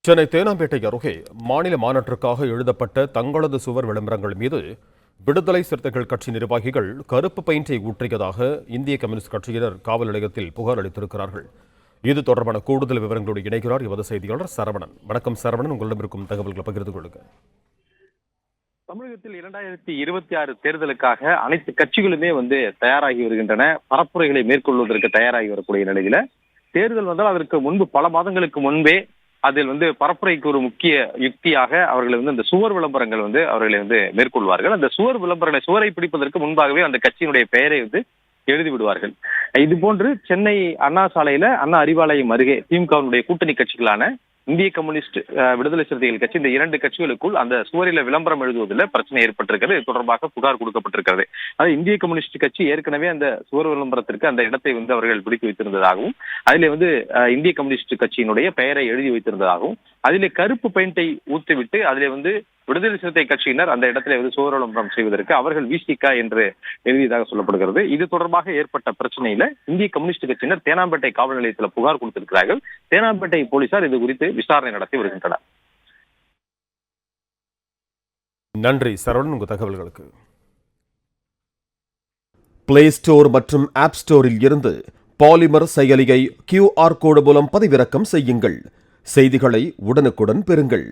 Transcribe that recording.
சென்னை தேனாம்பேட்டை அருகே மாநில மாநாட்டிற்காக எழுதப்பட்ட தங்களது சுவர் விளம்பரங்கள் மீது விடுதலை சிறுத்தைகள் கட்சி நிர்வாகிகள் கருப்பு பெயிண்டை ஊற்றியதாக இந்திய கம்யூனிஸ்ட் கட்சியினர் காவல் நிலையத்தில் புகார் அளித்திருக்கிறார்கள். இது தொடர்பான கூடுதல் விவரங்களோடு இணைகிறார் எமது செய்தியாளர் சரவணன். வணக்கம் சரவணன், உங்களிடம் இருக்கும் தகவல்களை பகிர்ந்து கொள்ளுங்க. தமிழகத்தில் 2026 தேர்தலுக்காக அனைத்து கட்சிகளுமே தயாராகி வருகின்றன. பரப்புரைகளை மேற்கொள்வதற்கு தயாராகி வரக்கூடிய நிலையில தேர்தல் வந்தால் அதற்கு முன்பு பல மாதங்களுக்கு முன்பே அதில் பரப்புரைக்கு ஒரு முக்கிய யுக்தியாக அவர்கள் இந்த சுவர் விளம்பரங்கள் அவர்களை மேற்கொள்வார்கள். அந்த சுவர் விளம்பரங்களை சுவரை பிடிப்பதற்கு முன்பாகவே அந்த கட்சியினுடைய பெயரை எழுதி விடுவார்கள். இது போன்று சென்னை அண்ணா சாலையில அண்ணா அறிவாலயம் அருகே திமுகவினுடைய கூட்டணி கட்சிகளான இந்திய கம்யூனிஸ்ட், விடுதலை சிறுத்தைகள் கட்சி, இந்த இரண்டு கட்சிகளுக்குள் அந்த சுவரில விளம்பரம் எழுதுவதில் பிரச்சனை ஏற்பட்டிருக்கிறது. இது தொடர்பாக புகார் கொடுக்கப்பட்டிருக்கிறது. அது இந்திய கம்யூனிஸ்ட் கட்சி ஏற்கனவே அந்த சுவர் விளம்பரத்திற்கு அந்த இடத்தை அவர்கள் பிடித்து வைத்திருந்ததாகவும், அதிலே இந்திய கம்யூனிஸ்ட் கட்சியினுடைய பெயரை எழுதி வைத்திருந்ததாகவும், அதிலே கருப்பு பெயிண்டை ஊற்றிவிட்டு அதிலே விடுதலை சிறுத்தை கட்சியினர் அந்த இடத்துல சுவர் விளம்பரம் செய்வதற்கு அவர்கள் விசிக என்று எழுதியதாக சொல்லப்படுகிறது. இது தொடர்பாக ஏற்பட்ட பிரச்சனையில இந்திய கம்யூனிஸ்ட் கட்சியினர் தேனாம்பேட்டை காவல் நிலையத்தில் புகார் கொடுத்திருக்கிறார்கள். தேனாம்பேட்டை போலீசார் இது குறித்து விசாரணை நடத்தி வருகின்றனர். நன்றி சரவணன், உங்க தகவல்களுக்கு. பிளே ஸ்டோர் மற்றும் ஆப் ஸ்டோரில் இருந்து பாலிமர் செயலியை QR கோடு மூலம் பதிவிறக்கம் செய்யுங்கள். செய்திகளை உடனுக்குடன் பெறுங்கள்.